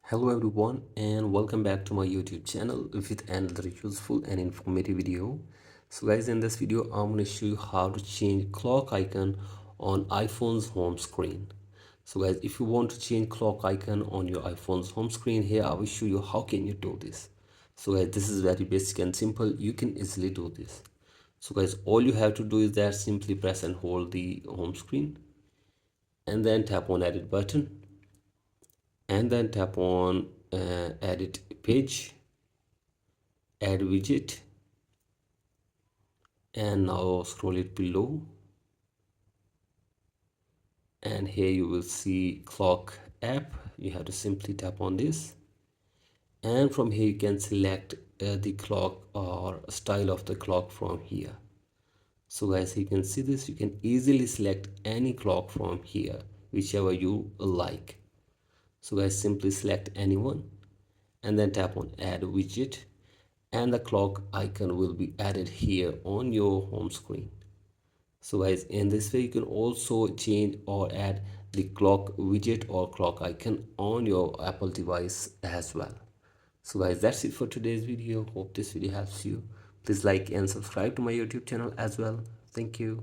Hello everyone and welcome back to my YouTube channel with another useful and informative video. So guys, in this video I'm going to show you how to change clock icon on iPhone's home screen. So guys, if you want to change clock icon on your iPhone's home screen, here I will show you how can you do this. So guys, this is very basic and simple. You can easily do this. So guys, all you have to do is that simply press and hold the home screen and then tap on edit button and then tap on edit page, add widget, and now scroll it below, and here you will see clock app. You have to simply tap on this, and from here you can select the clock or style of the clock from here. So guys, you can see this, you can easily select any clock from here, whichever you like. So guys, simply select anyone and then tap on add widget, and the clock icon will be added here on your home screen. So guys, in this way you can also change or add the clock widget or clock icon on your Apple device as well. So guys, that's it for today's video. Hope this video helps you. Please like and subscribe to my YouTube channel as well. Thank you.